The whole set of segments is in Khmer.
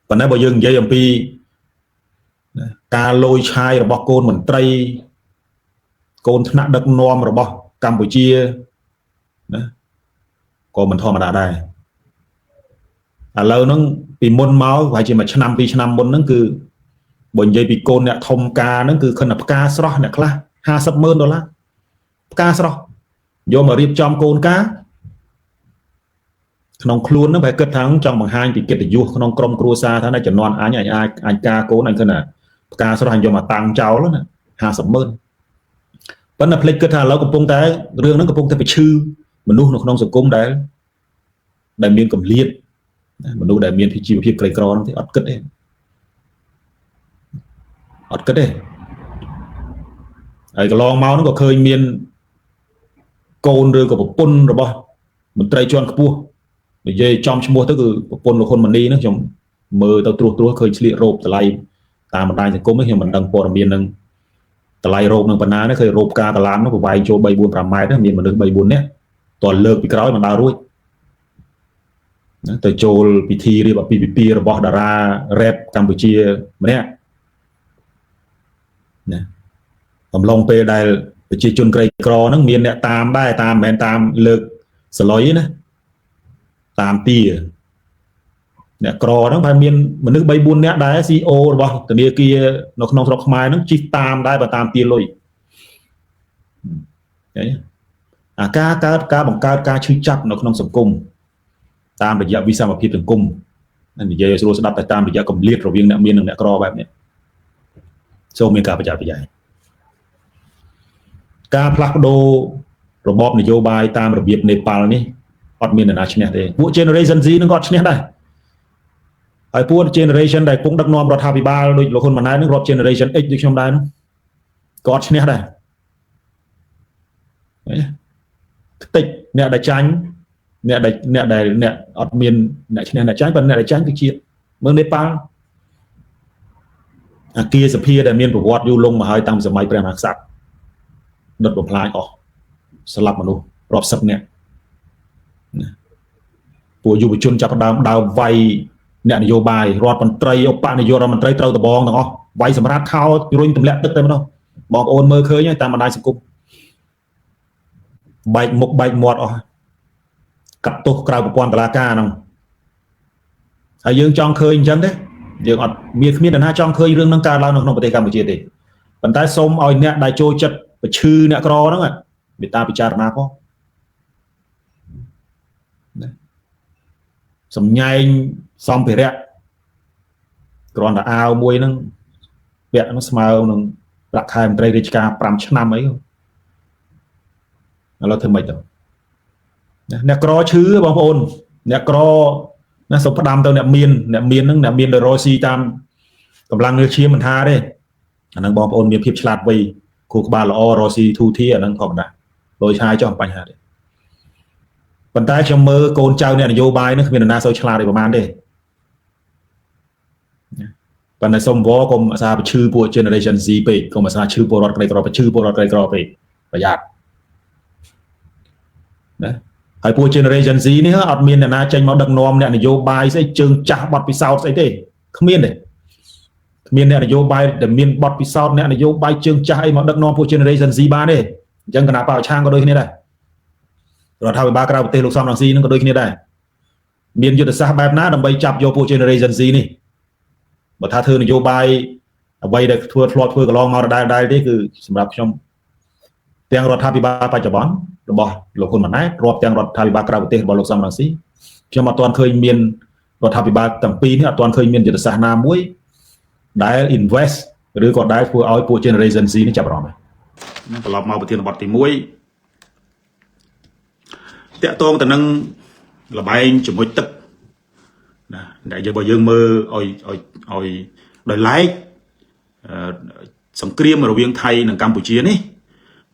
ប៉ុន្តែបើយើងនិយាយអំពីការលយឆាយរបស់កូនមន្ត្រីកូនថ្នាក់ដឹកនាំរបស់កម្ពុជាណាក៏មិនធម្មតាដែរឥឡូវហ្នឹងពីមុនមកប្រហែលជាមួយឆ្នាំ2ឆ្នាំមុនហ្នឹងគឺបើនិយាយពីកូនអ្នកធំការហ្នឹងគឺខិនតែផ្កាស្រស់អ្នកខ្លះ$50,000ផ្កាស្រស់យកមករៀបចំកូនការក្នុងខ្លួនហ្នឹងបែរគិតថាចង់បង្ហាញពីកិត្តិយសក្នុងក្រុមគ្រួសារថាចំនួនអញអាចការកូនអញគិតថាផ្កាស្រស់អញយកមកតាំងចោលណា$50,000ប៉ុន្តែភ្លេចគិតថាឥឡូវកំពុងតែរឿងហ្នឹងកំពុងតែប្រឈឺមនុស្សនៅក្នុងសង្គមដែលមានកម្លាតមនុស្សដែលមានជីវភាពក្រីក្រហ្នឹងទេអត់គិតទេហើយកន្លងមកហ្នឹងក៏ឃើញមានកូនឬក៏ប្រពន្ធរបស់មន្ត្រីជាន់ខ្ពស់និយាយចំឈ្មោះទៅគឺប្រពន្ធលោកហ៊ុនម៉ាណីហ្នឹងខ្ញុំមើលទៅត្រួសឃើញឆ្លៀករោបតម្លៃតាមបណ្ដាញសង្គមខ្ញុំមិនដឹងព័ត៌មានហ្នឹងតម្លៃរោបនឹងប៉ុណ្ណានេះឃើញរោបការកឡាមនោះប្រវែងចូល3 4 5ម៉ែត្រមានមនុស្ស3 4នាក់តើលើកពីក្រោយមិនដើររួចទៅចូលពិធីរៀបអាពាហ៍ពិពាហ៍របស់តារារ៉េបកម្ពុជាម្នាក់ណាកំឡុងពេលដែលប្រជាជនក្រីក្រហ្នឹងមានអ្នកតាមដែរតាមមិនមែនតាមលើកសឡុយណាតាមទាអ្នកក្រហ្នឹងតែមានមនុស្ស3 4នាក់ដែរ CEO របស់ធនាគារនៅក្នុងស្រុកខ្មែរហ្នឹងជិះតាមដែរបើតាមទាលុយអាការបង្កើតការឈឺចាប់នៅក្នុងសង្គមតាមរយៈវិសមភាពសង្គមនិយាយឲ្យស្រួលស្ដាប់តែតាមរយៈកម្លាតរវាងអ្នកមាននិងអ្នកក្របែបនេះសូមមានការប្រយ័ត្នប្រយែងការផ្លាស់ប្ដូររបបនយោបាយតាមរបៀបនេប៉ាល់នេះអត់មានអ្នកណាឈ្នះទេពួក Generation Z នឹងក៏អត់ឈ្នះដែរហើយពួក Generation ដែលគង់ដឹកនាំរដ្ឋាភិបាលដូចលោកហ៊ុនម៉ាណែតនឹងរាប់ Generation X ដូចខ្ញុំដែរក៏អត់ឈ្នះដែរខ្ទេចអ្នកដែលចាញ់អ្នកអត់មានអ្នកឈ្នះអ្នកចាញ់ប៉ុន្តែអ្នកដែលចាញ់គឺជាតិមើលនេប៉ាល់អាគារសភាដែលមានប្រវត្តិយូរលង់មកហើយតាំងពីសម័យព្រះមហាក្សត្រដុតបំផ្លាញអស់ស្លាប់មនុស្សរាប់សិបនាក់ពួកយុវជនចាប់ផ្ដើមវាយអ្នកនយោបាយរដ្ឋមន្ត្រីឧបនាយករដ្ឋមន្ត្រីត្រូវដបងទាំងអស់វាយសម្រាប់ខោរុញទម្លាក់ទឹកទៅម្ដងបងប្អូនមើលឃើញតាមបណ្ដាញសង្គមបែកមុខបែកមាត់អស់កាត់ទោសក្រៅប្រព័ន្ធតុលាការហ្នឹងហើយយើងចង់ឃើញអញ្ចឹងទេយើងអត់មានគ្មាននរណាចង់ឃើញរឿងហ្នឹងកើតឡើងនៅក្នុងប្រទេសកម្ពុជាទេប៉ុន្តែសូមឲ្យអ្នកដែលចូលចិត្តប្រឈឺអ្នកក្រហ្នឹងមេត្តាពិចារណាផងសំញែងសម្ភារៈគ្រាន់តែអាវមួយហ្នឹងពាក់ហ្នឹងស្មើនឹងប្រាក់ខែមន្ត្រីរាជការ5ឆ្នាំអីឥឡូវធ្វើម៉េចទៅអ្នកក្រឈឺបងប្អូនអ្នកក្រណាសុំផ្ដាំទៅអ្នកមានហ្នឹងអ្នកមានទៅរកស៊ីតាមកម្លាំងលើឈាមមិនថាទេអាហ្នឹងបងប្អូនមានភាពឆ្លាតវៃគូក្បាលល្អរកស៊ីធូធាអាហ្នឹងធម្មតាដោយឆាយចោះបញ្ហាទេប៉ុន្តែខ្ញុំមើលកូនចៅអ្នកនយោបាយហ្នឹងគ្មាននរណាសូវឆ្លាតទេប្រហែលទេប៉ុន្តែសូមវល់កុំអាសាប្រឈឺពួក Generation Z ពេកកុំអាសាឈឺពលរដ្ឋក្រីក្រប្រឈឺពលរដ្ឋក្រីក្រពេកប្រយ័ត្នណាហើយពួក Generation Z នេះអត់មានអ្នកណាចេញមកដឹកនាំអ្នកនយោបាយស្អីជើងចាស់បត់ពិសោធន៍ស្អីទេគ្មានទេគ្មានអ្នកនយោបាយដែលមានបត់ពិសោធន៍អ្នកនយោបាយជើងចាស់អីមកដឹកនាំពួក Generation Z បានទេអញ្ចឹងគណៈបកឆាងក៏ដូចគ្នាដែររដ្ឋាភិបាលក្រៅប្រទេសលោកសំរងស៊ីនឹងក៏ដូចគ្នាដែរមានយុទ្ធសាស្ត្របែបណាដើម្បីចាប់យកពួក Generation Z នេះបើថាធ្វើនយោបាយអ្វីដែលធ្លាប់ធ្វើកន្លងមកដែលទេគឺសម្រាប់ខ្ញុំទាំងរដ្ឋាភិបាលបច្ចុប្បន្នរបស់លោកហ៊ុនម៉ាណែតរាប់ទាំងរដ្ឋាភិបាលក្រៅប្រទេសរបស់លោកសំរងស៊ីខ្ញុំអត់ទាន់ឃើញមានរដ្ឋាភិបាលទាំងពីរនេះអត់ទាន់ឃើញមានយុទ្ធសាស្ត្រណាមួយដែល invest ឬក៏ដែលធ្វើឲ្យពួក Generation Z នេះចាប់អារម្មណ៍ហ្នឹងត្រឡប់មកប្រធានបទទី1តាក់ទងទៅនឹងលបែងជំនួយទឹកណាដែលយើងមើលឲ្យដោយឡែកសង្គ្រាមរវាងថៃនិងកម្ពុជានេះ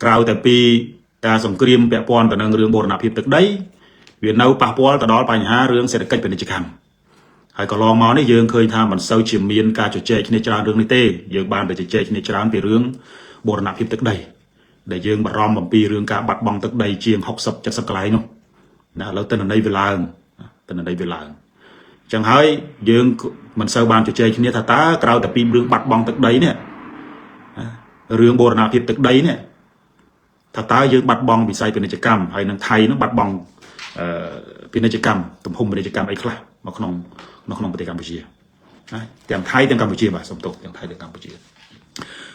ក្រៅតែពីការសង្គ្រាមពាក់ព័ន្ធទៅនឹងរឿងបូរណភាពទឹកដីវានៅប៉ះពាល់ទៅដល់បញ្ហារឿងសេដ្ឋកិច្ចពាណិជ្ជកម្មហើយកន្លងមកនេះយើងឃើញថាមិនសូវជាមានការជជែកគ្នាច្រើនរឿងនេះទេយើងបានតែជជែកគ្នាច្រើនពីរឿងបូរណភាពទឹកដីដែលយើងបារម្ភអំពីរឿងការបាត់បង់ទឹកដីជាង60 70កន្លែងនោះណាឥឡូវទិន្នន័យវាឡើងអញ្ចឹងហើយយើង មិនសូវបានជជែកគ្នាថាតើក្រៅតែពីរឿងបាត់បង់ទឹកដីនេះរឿងបូរណភាពទឹកដីនេះថាតើយើងបាត់បង់វិស័យពាណិជ្ជកម្មហើយនឹងថៃនឹងបាត់បង់ពាណិជ្ជកម្មទំហំពាណិជ្ជកម្មអីខ្លះមកក្នុងប្រទេសកម្ពុជាណាទាំងថៃទាំងកម្ពុជាបាទសំទោសទាំងថៃទាំងកម្ពុជា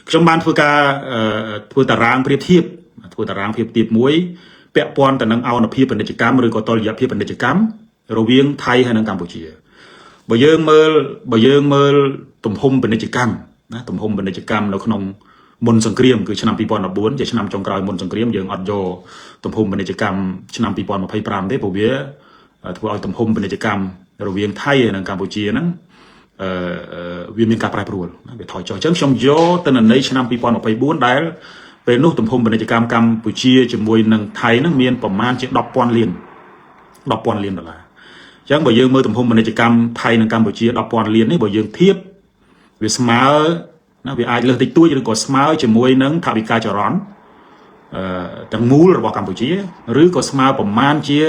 ខ្ញុំបានធ្វើតារាងប្រៀបធៀបមួយពាក់ព័ន្ធទៅនឹងអនុភាពពាណិជ្ជកម្មឬក៏តុល្យភាពពាណិជ្ជកម្មរវាងថៃហើយនិងកម្ពុជាបើយើងមើលទំហំពាណិជ្ជកម្មណាទំហំពាណិជ្ជកម្មនៅក្នុងមុនសង្គ្រាមគឺឆ្នាំ2014ជាឆ្នាំចុងក្រោយមុនសង្គ្រាមយើងអត់យកទំហំពាណិជ្ជកម្មឆ្នាំ2025ទេព្រោះវាធ្វើឲ្យទំហំពាណិជ្ជកម្មរវាងថៃនិងកម្ពុជាហ្នឹងវាមានការប្រែប្រួលវាថយចុះអញ្ចឹងខ្ញុំយកទិន្នន័យឆ្នាំ2024ដែលពេលនោះទំហំពាណិជ្ជកម្មកម្ពុជាជាមួយនឹងថៃហ្នឹងមានប្រមាណជា10,000 លានដុល្លារអញ្ចឹងបើយើងមើលទំហំពាណិជ្ជកម្មថៃនិងកម្ពុជា10,000 លាននេះបើយើងធៀបវាស្មើណាវាអាចលើសតិចតួចឬក៏ស្មើជាមួយនឹងថវិកាចរន្តទាំងមូលរបស់កម្ពុជាឬក៏ស្មើប្រមាណជា20%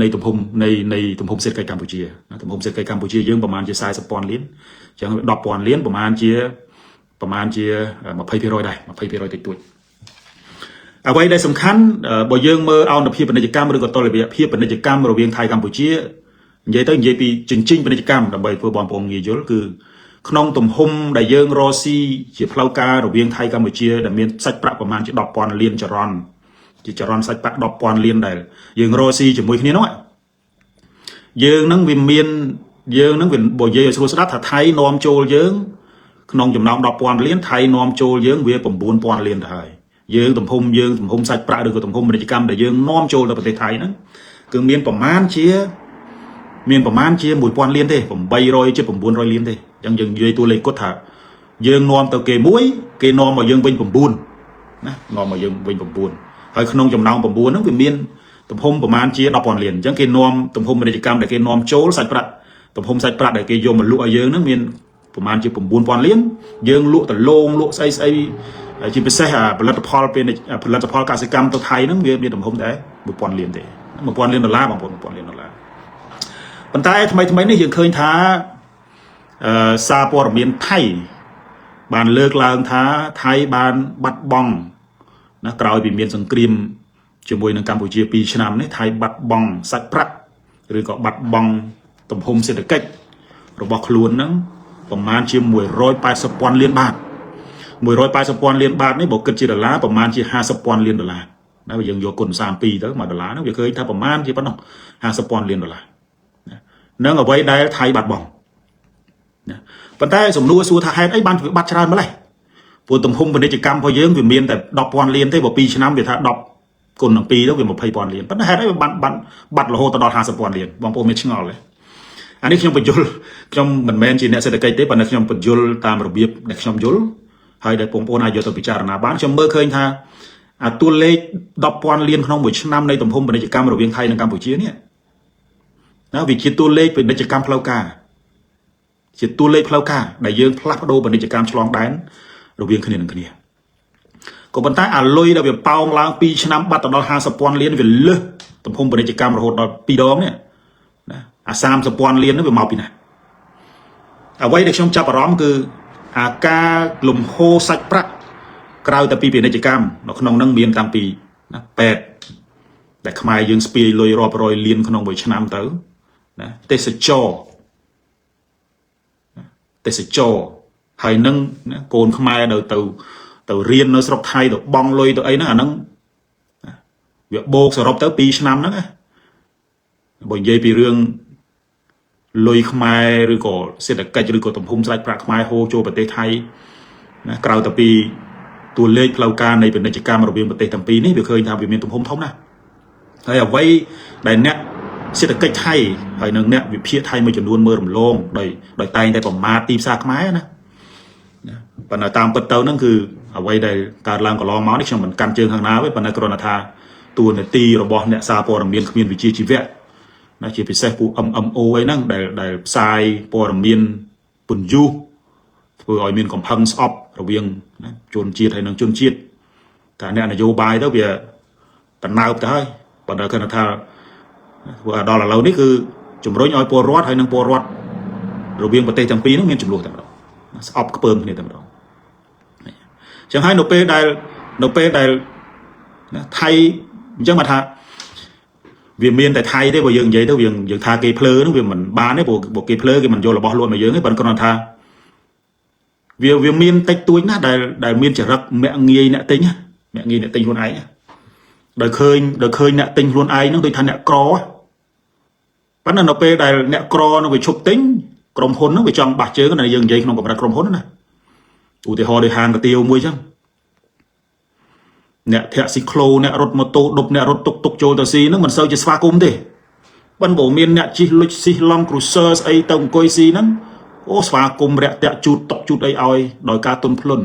នៃទំហំនៃទំហំសេដ្ឋកិច្ចកម្ពុជាទំហំសេដ្ឋកិច្ចកម្ពុជាយើងប្រមាណជា40,000 លានអញ្ចឹង10,000 លានប្រមាណជា20% ដែរ20% តិចតួចអ្វីដែលសំខាន់បើយើងមើលអនុភាពពាណិជ្ជកម្មឬក៏តុល្យភាពពាណិជ្ជកម្មរវាងថៃកម្ពុជានិយាយពីជញ្ជីងពាណិជ្ជកម្មដើម្បីធ្វើបងប្អូនងាយយល់គឺក្នុងទំហំដែលយើងរកស៊ីជាផ្លូវការរវាងថៃកម្ពុជាដែលមានសាច់ប្រាក់ប្រមាណជា10,000 លានចរន្តជាចរន្តសាច់ប្រាក់ 10,000 លានដែលយើងរកស៊ីជាមួយគ្នានោះយើងនឹងវាបើនិយាយឲ្យស្រួលស្ដាប់ថាថៃនាំចូលយើងក្នុងចំណោម 10,000 លានថៃនាំចូលយើងវា 9,000 លានទៅហើយយើងទំហំសាច់ប្រាក់ឬក៏ទំហំពាណិជ្ជកម្មដែលយើងនាំចូលទៅប្រទេសថៃហ្នឹងគឺមានប្រមាណជា 1,000 លានទេ800 ជិត 900 លានទេអញ្ចឹងយើងនិយាយតួលេខគត់ថាយើងនាំទៅគេ1គេនាំមកយើងវិញ9ណានាំមកយើងវិញ9ហើយក្នុងចំណោម9ហ្នឹងវាមានទំហំប្រមាណជា 10,000 លានអញ្ចឹងគេនាំទំហំពាណិជ្ជកម្មដែលគេនាំចូលសាច់ប្រាក់ទំហំសាច់ប្រាក់ដែលគេយកមកលក់ឲ្យយើងហ្នឹងមានប្រមាណជា 9,000 លានយើងលក់ដលងលក់ស្អីជាពិសេសផលិតផលកសិកម្មទៅថៃហ្នឹងវាមានទំហំតែ 1,000 លានទេ 1,000 លានដុល្លារបងប្អូន 1,000 លានដុល្លារប៉ុន្តែថ្មីនេះយើងឃើញថាសារព័ត៌មានថៃបានលើកឡើងថាថៃបានបាត់បង់ណាក្រោយពីមានសង្គ្រាមជាមួយនឹងកម្ពុជា2ឆ្នាំនេះថៃបាត់បង់សាច់ប្រាក់ឬក៏បាត់បង់ទំហំសេដ្ឋកិច្ចរបស់ខ្លួនហ្នឹងប្រមាណជា 180,000 លានបាត 180,000 លានបាតនេះបើគិតជាដុល្លារប្រមាណជា 50,000 លានដុល្លារណាបើយើងយកគុណ32ទៅ1ដុល្លារហ្នឹងវាឃើញថាប្រមាណជាប៉ុណ្ណោះ 50,000 លានដុល្លារនឹងអ្វីដែលថៃបាត់បង់ណាប៉ុន្តែសំណួរសួរថាហេតុអីបានវាបាត់ច្រើនម្ល៉េះព្រោះទំហំពាណិជ្ជកម្មរបស់យើងវាមានតែ 10,000 លានទេបើ2ឆ្នាំវាថា10គុណនឹង2ទៅវា 20,000 លានប៉ុន្តែហេតុអីវាបាត់រហូតដល់ 50,000 លានបងប្អូនមានឆ្ងល់ទេអានេះខ្ញុំបញ្យល់ខ្ញុំមិនមែនជាអ្នកសេដ្ឋកិច្ចទេប៉ុន្តែខ្ញុំបញ្យល់តាមរបៀបដែលខ្ញុំយល់ហើយដែលបងប្អូនអាចយកទៅពិចារណាបានខ្ញុំមើលឃើញថាអាតួលេខ 10,000 លានក្នុងមួយឆ្នាំនៃទំហំពាណិជ្ជកម្មរវាងថៃនិងកម្ពុជានេះណាវាជាតួលេខពាណិជ្ជកម្មផ្លូវការជាតួលេខផ្លូវការដែលយើងផ្លាស់ប្ដូរពាណិជ្ជកម្មឆ្លងដែនរវាងគ្នានឹងគ្នាក៏ប៉ុន្តែអាលុយដែលវាប៉ោងឡើង2ឆ្នាំបាត់ទៅដល់ 50,000 លានវាលើសទំហំពាណិជ្ជកម្មរហូតដល់2ដងនេះណាអា 30,000 លាននោះវាមកពីណាអ្វីដែលខ្ញុំចាប់អារម្មណ៍គឺអាការលំហូរសាច់ប្រាក់ក្រៅតែពីពាណិជ្ជកម្មនៅក្នុងនឹងមានតាំងពីណាពេទ្យដែលខ្មែរយើងស្ពាយលុយរាប់រយលានក្នុងមួយឆ្នាំទៅណាទេសចរហើយនឹងកូនខ្មែរទៅរៀននៅស្រុកថៃទៅបង់លុយទៅអីហ្នឹងអាហ្នឹងវាបូកសរុបទៅ2ឆ្នាំហ្នឹងបើនិយាយពីរឿងលុយខ្មែរឬក៏សេដ្ឋកិច្ចឬក៏ទំហំស្រេចប្រាក់ខ្មែរហូរចូលប្រទេសថៃណាក្រៅតែពីតួលេខផ្លូវការនៃពាណិជ្ជកម្មរវាងប្រទេសទាំងពីរនេះវាឃើញថាវាមានទំហំធំណាស់ហើយអ្វីដែលអ្នកសេដ្ឋកិច្ចថៃហើយនឹងអ្នកវិភាគថៃមួយចំនួនមើលរំលងដោយតែងតែប្រមាថទីផ្សារខ្មែរណាប៉ុន្តែតាមពិតទៅហ្នឹងគឺអ្វីដែលកើតឡើងកន្លងមកនេះខ្ញុំមិនកាន់ជើងខាងណាទេប៉ុន្តែគ្រាន់តែថាតួនាទីរបស់អ្នកសារព័ត៌មានគ្មានវិជ្ជាជីវៈណាជាពិសេសពួក MMO អីហ្នឹងដែលផ្សាយព័ត៌មានពន្យុះធ្វើឲ្យមានកំហឹងស្អប់រវាងជនជាតិហើយនិងជនជាតិតែអ្នកនយោបាយទៅវាតណើបទៅហើយ បណ្ដាគណៈថាដល់ឥឡូវនេះគឺជំរុញឲ្យពលរដ្ឋហើយនឹងពលរដ្ឋរវាងប្រទេសទាំងពីរនោះមានចំនួនតែម្ដងស្អប់ខ្ពើមគ្នាតែម្ដងចឹងហើយនៅពេលដែលថៃអញ្ចឹងមកថាវាមានតែថៃទេបើយើងនិយាយទៅយើងថាគេភ្លើនោះវាមិនបានទេព្រោះគេភ្លើគេមិនយករបស់លួចមកយើងទេប៉ុន្តែគ្រាន់ថាវាមានតិចតួចណាស់ដែលមានចរិតមាក់ងាយអ្នកទិញមាក់ងាយអ្នកទិញខ្លួនឯងដល់ឃើញអ្នកទិញខ្លួនឯងនោះដូចថាអ្នកក្រប៉ុន្តែនៅពេលដែលអ្នកក្រនោះវាឈប់ទិញក្រុមហ៊ុននោះវាចង់បះជើងណាយើងនិយាយក្នុងកម្រិតក្រុមហ៊ុនណាឧទាហរណ៍ដូចហាងកាទៀវមួយចឹងអ្នកធាក់ស៊ីក្លូអ្នករត់ម៉ូតូដប់អ្នករត់តុកចូលទៅស៊ីហ្នឹងមិនសូវជាស្វាគមន៍ទេប៉ុន្តែបើមានអ្នកជិះលុចស៊ីឡង់គ្រូសឺស្អីទៅអង្គុយស៊ីហ្នឹងអូស្វាគមន៍រាក់តាក់ជូតតុកជូតអីឲ្យដោយការទុនភ្លុន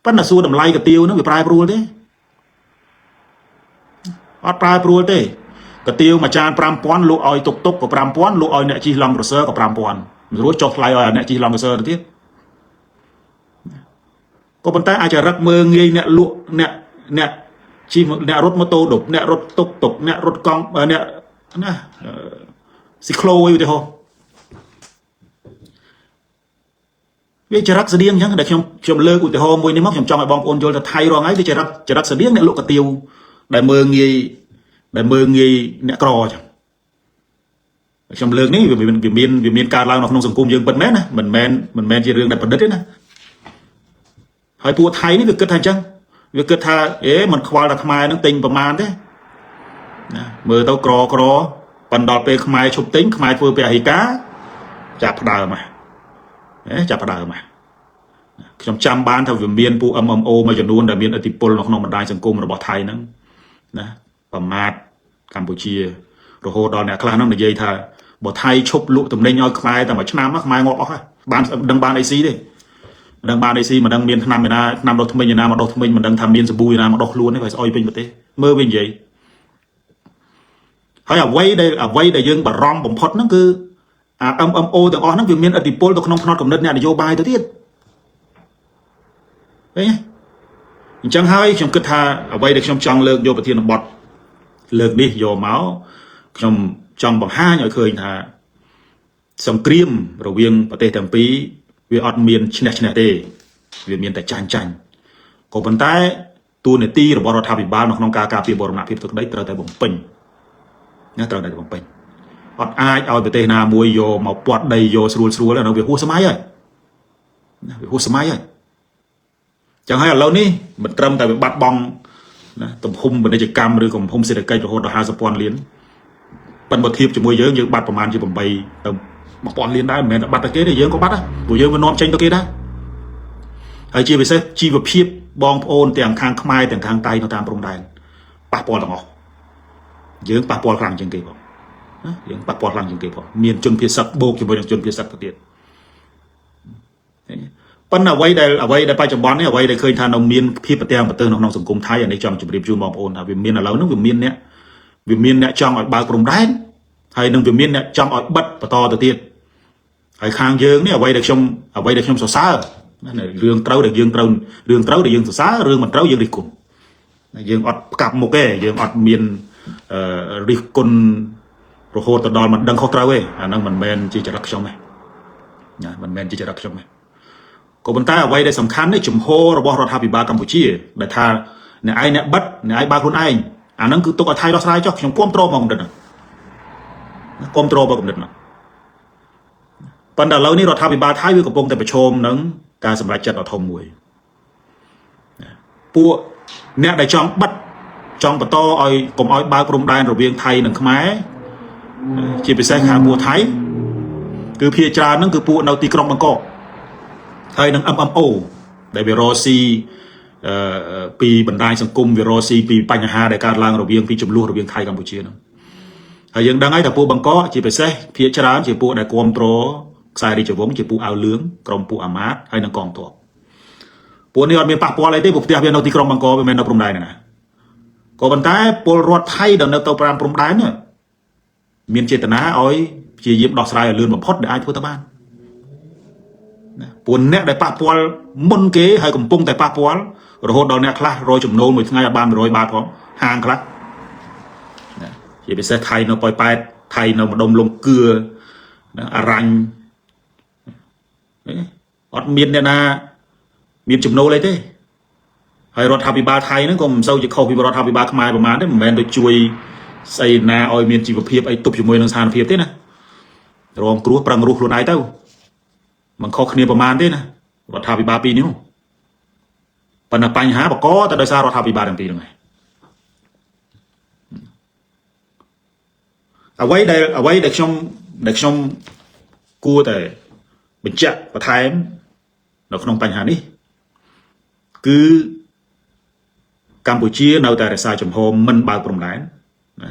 ប៉ុន្តែសួរតម្លៃកាទៀវហ្នឹងវាប្រែប្រួលទេអត់ប្រែប្រួលទេកាទៀវមួយចាន 5000 លក់ឲ្យតុកក៏ 5000 លក់ឲ្យអ្នកជិះឡង់គ្រូសឺក៏ 5000 មិនរួចចុះថ្លៃឲ្យអ្នកជិះឡង់គ្រូសឺទៅទៀតក៏ប៉ុន្តែអាចរឹកមើងងាយអ្នកលក់អ្នកជិះអ្នករត់ម៉ូតូដប់អ្នករត់តុកអ្នករត់កង់អ្នកណាស៊ីក្លូអីឧទាហរណ៍វាចរិតស្តៀងអញ្ចឹងដែលខ្ញុំលើកឧទាហរណ៍មួយនេះមកខ្ញុំចង់ឲ្យបងប្អូនយល់ថាថៃរងហើយវាចរិតស្តៀងអ្នកលក់កាទៀវដែលមើងងាយអ្នកក្រអញ្ចឹងខ្ញុំលើកនេះវាមានកើតឡើងនៅក្នុងសង្គមយើងពិតមែនណាមិនមែនជារឿងដែលប្រឌិតទេណាហើយពួកថៃនេះវាគិតថាអញ្ចឹងវាគិតថាមិនខ្វល់តែខ្មែរនឹងទិញប្រមាណទេណាមើលទៅក្រប៉ុន្តែដល់ពេលខ្មែរឈប់ទិញខ្មែរធ្វើពហិការចាប់ផ្ដើមមកខ្ញុំចាំបានថាវាមានពួក MMO មួយចំនួនដែលមានឥទ្ធិពលនៅក្នុងបណ្ដាញសង្គមរបស់ថៃហ្នឹងណាប្រមាថកម្ពុជារហូតដល់អ្នកខ្លះហ្នឹងនិយាយថាបើថៃឈប់លក់ទំនិញឲ្យខ្មែរតែមួយឆ្នាំខ្មែរងាប់អស់ហើយបានដឹងបានអីស៊ីទេមិនដឹងបានអីស៊ីមិនដឹងមានថ្នាំឯណាថ្នាំដុសធ្មេញឯណាមកដុសធ្មេញមិនដឹងថាមានសាប៊ូឯណាមកដុសខ្លួនទេហើយស្អុយពេញប្រទេសមើលវិញនិយាយហើយអ្វីដែលយើងបារម្ភបំផុតហ្នឹងគឺអា MMO ទាំងអស់ហ្នឹងវាមានឥទ្ធិពលទៅក្នុងផ្នត់គំនិតអ្នកនយោបាយទៅទៀតឃើញទេអញ្ចឹងហើយខ្ញុំគិតថាអ្វីដែលខ្ញុំចង់លើកយកប្រធានបទលើកនេះយកមកខ្ញុំចង់បង្ហាញឲ្យឃើញថាសង្គ្រាមរវាងប្រទេសទាំងពីរវាអត់មានឈ្នះទេវាមានតែចាញ់ក៏ប៉ុន្តែតួនាទីរបស់រដ្ឋាភិបាលនៅក្នុងការការពារបូរណភាពទឹកដីត្រូវតែបំពេញណាត្រូវតែបំពេញអត់អាចឲ្យប្រទេសណាមួយយកមកពាត់ដីយកស្រួលអានោះវាហួសសម័យហើយណាវាហួសសម័យហើយចឹងហើយឥឡូវនេះមិនត្រឹមតែវាបាត់បង់ណាទំហំពាណិជ្ជកម្មឬក៏ទំហំសេដ្ឋកិច្ចរហូតដល់ 50,000 លានប៉ុន្តែបើធៀបជាមួយយើងបាត់ប្រមាណជា8ទៅ 1000 លានដែរមិនមែនតែបាត់តែគេទេយើងក៏បាត់ដែរព្រោះយើងវានាំចេញទៅគេដែរហើយជាពិសេសជីវភាពបងប្អូនទាំងខាងខ្មែរទាំងខាងថៃនៅតាមព្រំដែនប៉ះពាល់ទាំងអស់យើងប៉ះពាល់ខ្លាំងជាងគេបងណាយើងប៉ះពាល់ខ្លាំងជាងគេផងមានជនភៀសសឹកបូកជាមួយនឹងជនភៀសសឹកទៅទៀតប៉ុន្តែអ្វីដែលបច្ចុប្បន្ននេះអ្វីដែលឃើញថានៅមានភាពប្រទាំងប្រទើនៅក្នុងសង្គមថៃអានេះចង់ជម្រាបជូនបងប្អូនថាវាមានឥឡូវហ្នឹងវាមានអ្នកចង់ឲ្យបើកព្រំដែនហើយនឹងវាមានអ្នកចង់ឲ្យបិទបន្តទៅទៀតហើយខាងយើងនេះអ្វីដែលខ្ញុំសរសើរណារឿងត្រូវដែលយើងសរសើររឿងមិនត្រូវយើងរិះគន់យើងអត់ផ្កាប់មុខទេយើងអត់មានរិះគន់រហូតទៅដល់មិនដឹងខុសត្រូវទេអាហ្នឹងមិនមែនជាចរិតខ្ញុំទេណាមិនមែនជាចរិតខ្ញុំទេក៏ប៉ុន្តែអ្វីដែលសំខាន់នេះជំហររបស់រដ្ឋាភិបាលកម្ពុជាដែលថាអ្នកបិទអ្នកឯងបើកខ្លួនឯងអាហ្នឹងគឺទុកឲ្យថៃដោះស្រាយចុះខ្ញុំគ្រប់គ្រងមកកំណត់ណាគ្រប់គ្រងមកកំណត់ណាប៉ុន្តែឥឡូវនេះរដ្ឋាភិបាលថៃវាកំពុងតែប្រឈមនឹងការសម្រេចចិត្តដ៏ធំមួយពួកអ្នកដែលចង់បិទចង់បន្តឲ្យកុំឲ្យបើកព្រំដែនរវាងថៃនិងខ្មែរជាពិសេសខាងពួកថៃគឺភាគច្រើនហ្នឹងគឺពួកនៅទីក្រុងបាងកកហើយនឹង MMO ដែលវារកស៊ីពីបណ្ដាញសង្គមវារកស៊ីពីបញ្ហាដែលកើតឡើងរវាងពីចំនួនរវាងថៃកម្ពុជាហ្នឹងហើយយើងដឹងហើយថាពួកបាងកកជាពិសេសភាគច្រើនជាពួកដែលគ្រប់គ្រងខ្សែរាជវង្សជាពួកអាវលឿងក្រុមពួកអាម៉ាតហើយនឹងកងទ័ពពួកនេះអត់មានប៉ះពាល់អីទេព្រោះផ្ទះវានៅទីក្រុងបាងកកវាមិននៅព្រំដែនទេណាក៏ប៉ុន្តែពលរដ្ឋថៃដែលនៅទៅប្រាំព្រំដែនមានចេតនាឲ្យព្យាយាមដោះស្រាយឲ្យលឿនបំផុតដែលអាចធ្វើទៅបានណាពួកអ្នកដែលប៉ះពាល់មុនគេហើយកំពុងតែប៉ះពាល់រហូតដល់អ្នកខ្លះរយចំណូលមួយថ្ងៃអាចបាន100 បាតផងហាងខ្លះ ជាពិសេសថៃនៅប៉ោយប៉ែតថៃនៅម្ដុំលំគឿអារ៉ាញ់អត់មានអ្នកណាមានចំណូលអីទេហើយរដ្ឋាភិបាលថៃហ្នឹងក៏មិនសូវជាខុសពីរដ្ឋាភិបាលខ្មែរប្រហែលទេមិនមែនទៅជួយស្អីណាឲ្យមានជីវភាពអីទប់ជាមួយនឹងស្ថានភាពទេណារងគ្រោះប្រឹងរស់ខ្លួនឯងទៅមិនខុសគ្នាប្រហែលទេណារដ្ឋាភិបាលពីរនេះប៉ុន្តែបញ្ហាបកតែដោយសាររដ្ឋាភិបាលទាំងពីរហ្នឹងឯងអ្វីដែលខ្ញុំគួរតែបញ្ជាក់បន្ថែមនៅក្នុងបញ្ហានេះគឺកម្ពុជានៅតែរក្សាជំហរមិនបើកព្រំដែន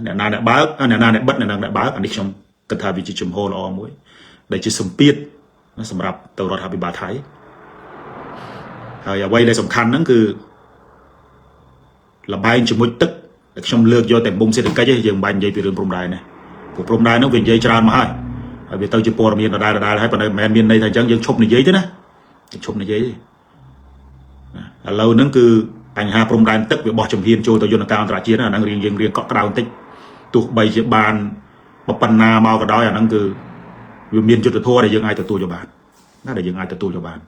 អ្នកណាដែលបើកអ្នកណាដែលបិទអ្នកណាដែលបើកអានេះខ្ញុំគិតថាវាជាជំហរល្អមួយដែលជាសម្ពាធសម្រាប់ទៅរដ្ឋាភិបាលថៃហើយអ្វីដែលសំខាន់ហ្នឹងគឺលបែងជាមួយទឹកដែលខ្ញុំលើកយកតែមុំសេដ្ឋកិច្ចយើងមិនបាច់និយាយពីរឿងព្រំដែនទេព្រោះព្រំដែនហ្នឹងវានិយាយច្រើនមកហើយវាទៅជាព័ត៌មានដដែលហើយប៉ុន្តែមិនមែនមានន័យថាអញ្ចឹងយើងឈប់និយាយទេណាឈប់និយាយទេឥឡូវហ្នឹងគឺបញ្ហាព្រំដែនទឹកវាបោះជំហានចូលទៅយន្តការអន្តរជាតិអាហ្នឹងរៀងកក់ក្ដៅបន្តិចទោះបីជាបានប៉ុណ្ណាមកក៏ដោយអាហ្នឹងគឺវាមានយុទ្ធធម៌ដែលយើងអាចទទួលយកបានណាដែលយើងអាចទទួលយកបាន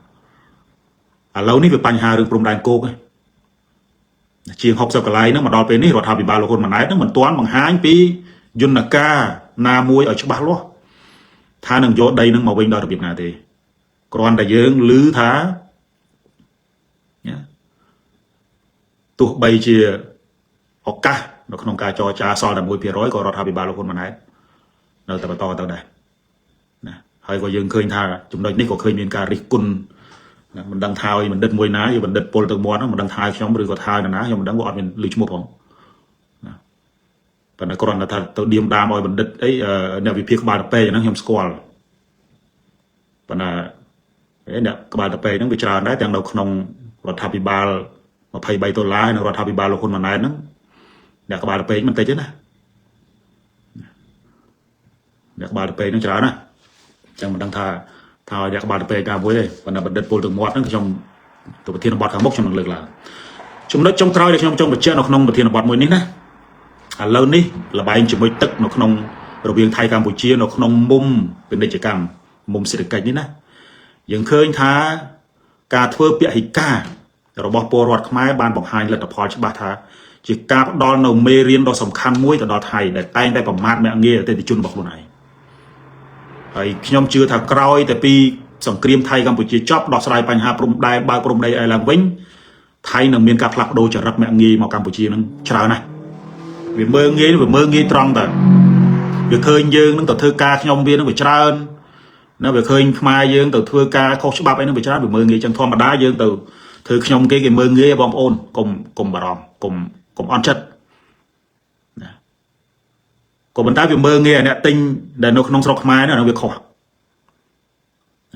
ឥឡូវនេះវាបញ្ហារឿងព្រំដែនគោកជាង60កន្លែងហ្នឹងមកដល់ពេលនេះរដ្ឋាភិបាលលោកហ៊ុនម៉ាណែតហ្នឹងមិនទាន់បង្ហាញពីយន្តការណាមួយឲ្យច្បាស់លាស់ថានឹងយកដីហ្នឹងមកវិញដល់របៀបណាទេគ្រាន់តែយើងឮថាទោះបីជាឱកាសនៅក្នុងការចរចាសល់តែ 1% ក៏រដ្ឋាភិបាលលោកហ៊ុនម៉ាណែតនៅតែបន្តទៅដែរណាហើយក៏យើងឃើញថាចំណុចនេះក៏ឃើញមានការរិះគន់មិនដឹងថាឲ្យបណ្ឌិតមួយណាបណ្ឌិតពលទៅមាត់ហ្នឹងមិនដឹងថាខ្ញុំឬក៏ថានរណាខ្ញុំមិនដឹងក៏អត់មានឮឈ្មោះផងណាប៉ុន្តែគ្រាន់តែថាទៅឌៀមដាមឲ្យបណ្ឌិតអីអ្នកវិភាគក្បាលតពេហ្នឹងខ្ញុំស្គាល់ប៉ុន្តែអ្នកក្បាលតពេហ្នឹងវាច្រើនដែរទាំងនៅក្នុងរដ្ឋាភិបាល$23នៅរដ្ឋាភិបាលលោកហ៊ុនម៉ាណែតហ្នឹងអ្នកក្បាលតពេមិនតិចទេណាអ្នកក្បាលតពេហ្នឹងច្រើនណាចឹងមិនដឹងថាអ្នកក្បាលតពេការមួយទេប៉ុន្តែបណ្ឌិតពលទៅមាត់ហ្នឹងខ្ញុំទៅប្រធានបទខាងមុខខ្ញុំនឹងលើកឡើងចំណុចចុងក្រោយដែលខ្ញុំចង់បញ្ជាក់នៅក្នុងប្រធានបទមួយនេះណាឥឡូវនេះលបែងជាមួយទឹកនៅក្នុងរវាងថៃកម្ពុជានៅក្នុងមុំពាណិជ្ជកម្មមុំសេដ្ឋកិច្ចនេះណាយើងឃើញថាការធ្វើពហិការរបស់ពលរដ្ឋខ្មែរបានបង្ហាញលទ្ធផលច្បាស់ថាជាការផ្ដល់នៅមេរៀនដ៏សំខាន់មួយទៅដល់ថៃដែលតែងតែប្រមាថមាក់ងាយអតិថិជនរបស់ខ្លួនឯងហើយខ្ញុំជឿថាក្រោយតែពីសង្គ្រាមថៃកម្ពុជាចប់ដោះស្រាយបញ្ហាព្រំដែនបើកព្រំដីឲ្យឡើងវិញថៃនឹងមានការផ្លាស់ប្ដូរចរិតមាក់ងាយមកកម្ពុជានឹងច្រើនណាស់វាមើងងាយត្រង់តើវាឃើញយើងនឹងទៅធ្វើការខ្ញុំវានឹងវាច្រើនណាវាឃើញខ្មែរយើងទៅធ្វើការខុសច្បាប់អីនឹងវាច្រើនវាមើងងាយចឹងធម្មតាយើងទៅធ្វើខ្ញុំគេមើងងាយបងប្អូនកុំបារម្ភកុំអន់ចិត្តណាក៏ប៉ុន្តែវាមើងងាយអ្នកទិញដែលនៅក្នុងស្រុកខ្មែរហ្នឹងវាខុស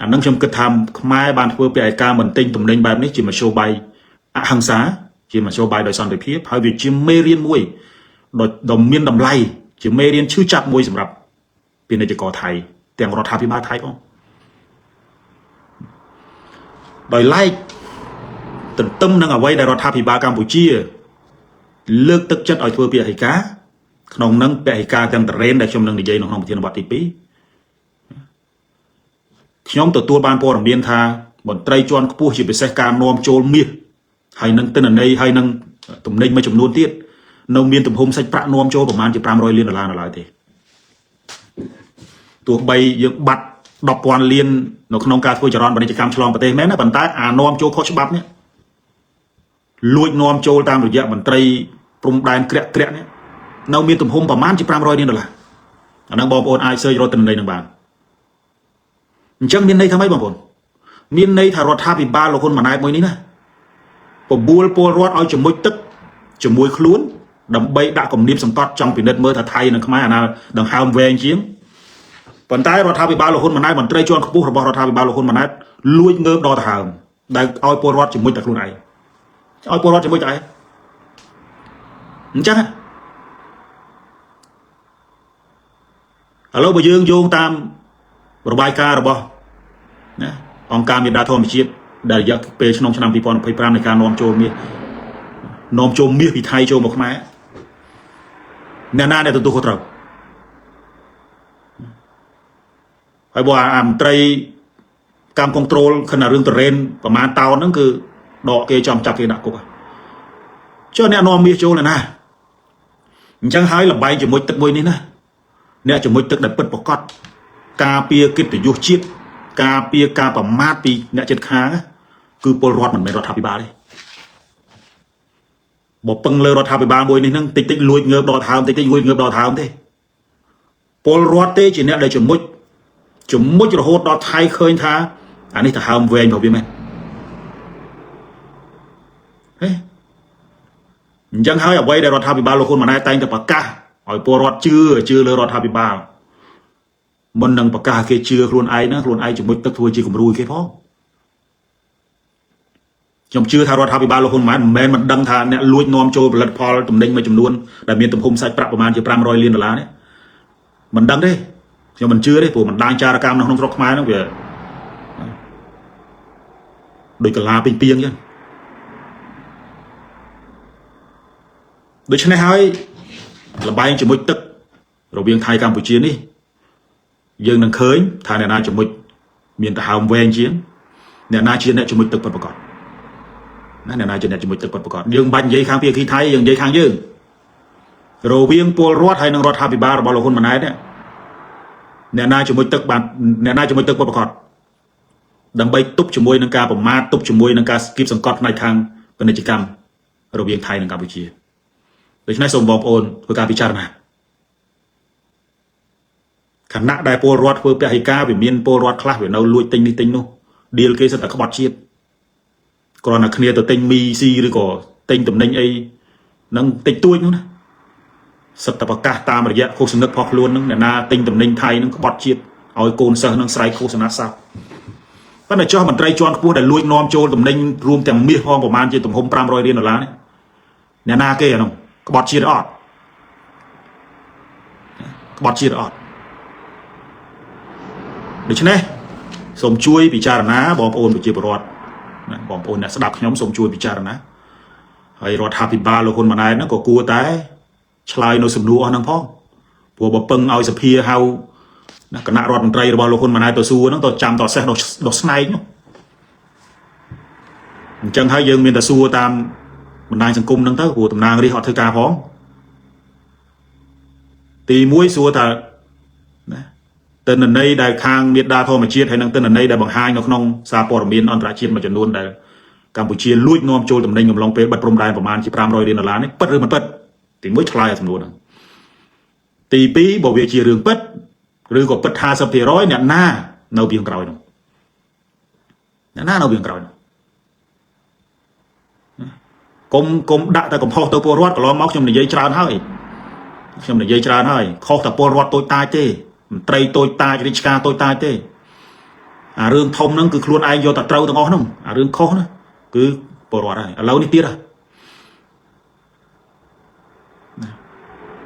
អានឹងខ្ញុំគិតថាខ្មែរបានធ្វើពីឯកាមិនទិញទំនិញបែបនេះជាមធ្យោបាយអហិង្សាជាមធ្យោបាយដោយសន្តិភាពហើយវាជាមេរៀនមួយដ៏មានតម្លៃជាមេរៀនឈឺចាប់មួយសម្រាប់ពាណិជ្ជករថៃទាំងរដ្ឋាភិបាលថៃផងដោយឡែកទន្ទឹមនឹងអ្វីដែលរដ្ឋាភិបាលកម្ពុជាលើកទឹកចិត្តឲ្យធ្វើពហិការក្នុងនឹងពហិការទាំងតរ៉េនដែលខ្ញុំនឹងនិយាយនៅក្នុងប្រធានបទទី2ខ្ញុំទទួលបានព័ត៌មានថាមន្ត្រីជាន់ខ្ពស់ជាពិសេសការនាំចូលមាសហើយនឹងទិន្នន័យហើយនឹងទំនិញមួយចំនួនទៀតនៅមានទំហំសាច់ប្រាក់នាំចូលប្រមាណជា$500 លាននៅឡើយទេទោះបីយើងបាត់10,000 លាននៅក្នុងការធ្វើចរន្តពាណិជ្ជកម្មឆ្លងប្រទេសមែនណាប៉ុន្តែអានាំចូលខុសច្បាប់នេះលួចនាំចូលតាមរយៈមន្ត្រីព្រំដែនក្រាក់នេះនៅមានទំហំប្រមាណជា$500 លានអាហ្នឹងបងប្អូនអាចsearchរកទិន្នន័យនឹងបានអញ្ចឹងមានន័យថាម៉េចបងប្អូនមានន័យថារដ្ឋាភិបាលលោកហ៊ុនម៉ាណែតមួយនេះណាបបួលពលរដ្ឋឲ្យជាមួយទឹកជាមួយខ្លួនដើម្បីដាក់គំនាបសង្កត់ចង់ពិនិត្យមើលថាថៃនិងខ្មែរអាណាដង្ហើមវែងជាងប៉ុន្តែរដ្ឋាភិបាលលោកហ៊ុនម៉ាណែតមន្ត្រីជាន់ខ្ពស់របស់រដ្ឋាភិបាលលោកហ៊ុនម៉ាណែតលួចងើបដល់ដង្ហើមដែលឲ្យពលរដ្ឋជាមួយតែខ្លួនឯងឲ្យពលរដ្ឋជាមួយតែឯងអញ្ចឹងឥឡូវបើយើងយោងតាមរបាយការណ៍របស់ណាអង្គការមេដាធម្មជាតិដែលរយៈពេលឆ្នាំ2025នៃការនាំចូលមាសពីថៃចូលមកខ្មែរ អ្នកណាដែលទទួលខុសត្រូវហើយបើអាមន្ត្រីកម្មគ្រប់គ្រងខណៈរឿងតរ៉េនប្រមាណតោនហ្នឹងគឺដកគេចំចាប់គេដាក់គុកចុះអ្នកនាំមាសចូលណាអញ្ចឹងហើយលបែងជាមួយទឹកមួយនេះណាអ្នកជាមួយទឹកដែលពិតប្រកបការពារកិត្តិយសជាតិការពារការប្រមាថពីអ្នកចិត្តខាងគឺពលរដ្ឋមិនមែនរដ្ឋាភិបាលទេបើពឹងលើរដ្ឋាភិបាលមួយនេះហ្នឹងតិចតិចលួចងើបដល់ថើមតិចតិចលួចងើបដល់ថើមទេពលរដ្ឋទេជាអ្នកដែលជំមុជរហូតដល់ថៃឃើញថាអានេះទៅហើមវែងរបស់វាមែនហេអញ្ចឹងហើយអ្វីដែលរដ្ឋាភិបាលលោកហ៊ុនម៉ាណែតតែងតែប្រកាសឲ្យពលរដ្ឋជឿលើរដ្ឋាភិបាលមិននឹងប្រកាសគេជឿខ្លួនឯងណាខ្លួនឯងជំមុជទឹកធ្វើជាគំរូគេផងខ្ញុំជឿថារដ្ឋាភិបាលលោកហ៊ុនម៉ាណែតមិនមែនមិនដឹងថាអ្នកលួចនាំចូលផលិតផលទំនិញមួយចំនួនដែលមានទំហំសាច់ប្រាក់ប្រមាណជា500លានដុល្លារនេះមិនដឹងទេខ្ញុំមិនជឿទេព្រោះបណ្ដាញចារកម្មនៅក្នុងស្រុកខ្មែរហ្នឹងវាដូចកលាពេញពីងអញ្ចឹងដូច្នេះហើយលបែងជាមួយទឹករវាងថៃកម្ពុជានេះយើងនឹងឃើញថាអ្នកណាជាមួយមានដង្ហើមវែងជាងអ្នកណាជាអ្នកជាមួយទឹកពិតប្រាកដណាអ្នកណាជាអ្នកជាមួយទឹកពិតប្រាកដយើងមិនបាច់និយាយខាងភាគីថៃយើងនិយាយខាងយើងរវាងពលរដ្ឋហើយនិងរដ្ឋាភិបាលរបស់លោកហ៊ុនម៉ាណែតអ្នកណាជាមួយទឹកបានអ្នកណាជាមួយទឹកពិតប្រាកដដើម្បីទប់ជាមួយនឹងការប្រមាថទប់ជាមួយនឹងការគៀបសង្កត់ផ្នែកខាងពាណិជ្ជកម្មរវាងថៃនិងកម្ពុជាដូច្នេះសូមបងប្អូនធ្វើការពិចារណាខណៈដែលពលរដ្ឋធ្វើពហិការវាមានពលរដ្ឋខ្លះវានៅលួចទិញនេះទិញនោះឌីលគេសិតតែក្បត់ជាតិគ្រាន់តែគ្នាទៅទិញមីស៊ីឬក៏ទិញតំណែងអីនឹងតិចតួចនោះណាសិតតែប្រកាសតាមរយៈឃោសនាផុសខ្លួននឹងអ្នកណាទិញតំណែងថៃនឹងក្បត់ជាតិឲ្យកូនសិស្សនឹងស្រែកឃោសនាសោកប៉ុន្តែចុះមន្ត្រីជាន់ខ្ពស់ដែលលួចនាំចូលតំណែងរួមទាំងមាសផងប្រមាណជាទំហំ500លានដុល្លារនេះអ្នកណាគេអានោះក្បត់ជាតិអត់ក្បត់ជាតិអត់ដូច្នេះសូមជួយពិចារណាបងប្អូនប្រជាពលរដ្ឋបងប្អូនអ្នកស្ដាប់ខ្ញុំសូមជួយពិចារណាហើយរដ្ឋាភិបាលលោកហ៊ុនម៉ាណែតហ្នឹងក៏គួរតែឆ្លើយនៅសំណួរអស់ហ្នឹងផងព្រោះបើពឹងឲ្យសភាហៅគណៈរដ្ឋមន្ត្រីរបស់លោកហ៊ុនម៉ាណែតទៅសួរហ្នឹងទៅចាំតសេះដោះស្នែកនោះអញ្ចឹងហើយយើងមានតែសួរតាមបណ្ដាញសង្គមហ្នឹងទៅព្រោះតំណាងរាស្ត្រអត់ធ្វើការផងទី1សួរថាណាទិន្នន័យដែលខាងមេដាធម្មជាតិហើយនិងទិន្នន័យដែលបង្ហាញនៅក្នុងសារព័ត៌មានអន្តរជាតិមួយចំនួនដែលកម្ពុជាលួចនាំចូលតំណែងកំឡុងពេលបិទព្រំដែនប្រមាណជា500លានដុល្លារនេះពិតឬមិនពិតទី1ឆ្លើយឲ្យសំណួរហ្នឹងទី2បើវាជារឿងពិតឬក៏ពិត 50%អ្នកណានៅពីក្រោយនោះអ្នកណានៅពីក្រោយនោះគុំដាក់តែកំហុសទៅពលរដ្ឋកន្លងមកខ្ញុំនិយាយច្រើនហើយខុសតែពលរដ្ឋតូចតាចទេមន្ត្រីតូចតាចរាជការតូចតាចទេអារឿងធំហ្នឹងគឺខ្លួនឯងយកតែត្រូវទាំងអស់ហ្នឹងអារឿងខុសណាគឺពលរដ្ឋហើយឥឡូវនេះទៀតហ៎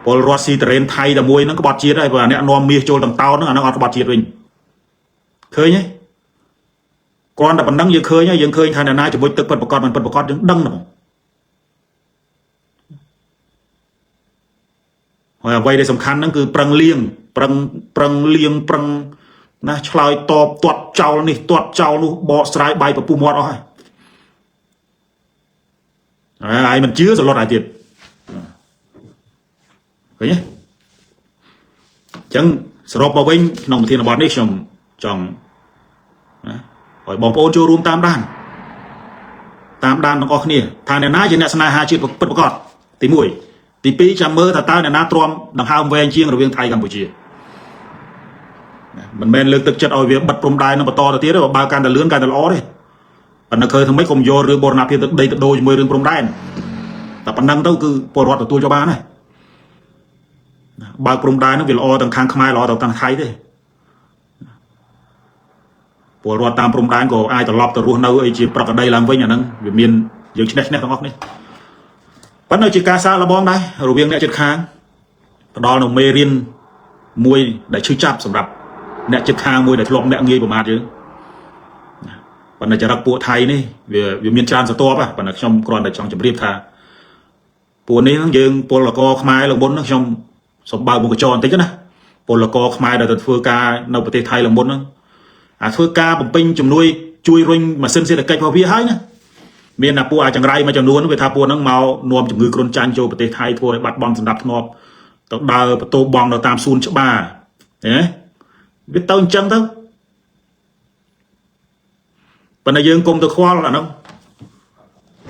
ពលរដ្ឋស៊ីតរ៉េនថៃតែមួយហ្នឹងក្បត់ជាតិហើយបើអ្នកនាំមាសចូលតន្តោហ្នឹងអាហ្នឹងអត់ក្បត់ជាតិវិញឃើញទេគ្រាន់តែប៉ុណ្ណឹងយើងឃើញហើយយើងឃើញថាអ្នកណាជាមួយទឹកពិតប្រកបមិនពិតប្រកបយើងដឹងហ្មងហើយអ្វីដែលសំខាន់ហ្នឹងគឺប្រឹងលៀងណាឆ្លើយតបទាត់ចោលនេះទាត់ចោលនោះបកស្រាយបាយពពុះមាត់អស់ហើយហើយមិនជឿសឡុតហើយទៀតឃើញទេអញ្ចឹងសរុបមកវិញក្នុងប្រធានបទនេះខ្ញុំចង់ណាឲ្យបងប្អូនចូលរួមតាមដានទាំងអស់គ្នាថាអ្នកណាជាអ្នកស្នេហាជាតិពិតប្រាកដទី1ទី2ចាំមើលថាតើអ្នកណាទ្រាំដង្ហើមវែងជាងរវាងថៃកម្ពុជាមិនមែនលើកទឹកចិត្តឲ្យវាបិទព្រំដែននឹងបន្តទៅទៀតទេបើកាន់តែលឿនកាន់តែល្អទេប៉ុន្តែឃើញថាម៉េចកុំយករឿងបូរណភាពទឹកដីទៅដូរជាមួយរឿងព្រំដែនតែប៉ុណ្ណឹងទៅគឺពលរដ្ឋទទួលយកបានហើយបើព្រំដែននឹងវាល្អទាំងខាងខ្មែរល្អទាំងថៃទេពលរដ្ឋតាមព្រំដែនក៏អាចត្រឡប់ទៅរស់នៅអីជាប្រកដីឡើងវិញអាហ្នឹងវាមានយើងឈ្នះទាំងអស់នេះប៉ុន្តែជាការសាកល្បងដែររវាងអ្នកជិតខាងផ្ដល់នៅមេរៀនមួយដែលឈឺចាប់សម្រាប់អ្នកជិតខាងមួយដែលធ្លាប់អ្នកងាយប្រមាថយើងប៉ុន្តែចរិតពួកថៃនេះវាមានច្រើនសន្ទាប់ប៉ុន្តែខ្ញុំគ្រាន់តែចង់ជម្រាបថាពួកនេះយើងពលករខ្មែរលោកបុនខ្ញុំ សម្បើវងកញ្ចបន្តិចណាពលករខ្មែរដែលទៅធ្វើការនៅប្រទេសថៃឡើងមុនហ្នឹងអាធ្វើការបំពេញជំនួយជួយរុញម៉ាស៊ីនសេដ្ឋកិច្ចរបស់វាហើយណាមានតែពួកអាចង្រៃមួយចំនួនវាថាពួកហ្នឹងមកនាំជំងឺគ្រុនចាញ់ចូលប្រទេសថៃធ្វើឲ្យបាត់បង់សណ្ដាប់ធ្នាប់ទៅដើរបន្ទោបងនៅតាមសួនច្បារណាវាទៅអញ្ចឹងទៅប៉ុន្តែយើងគុំទៅខ្វល់អាហ្នឹង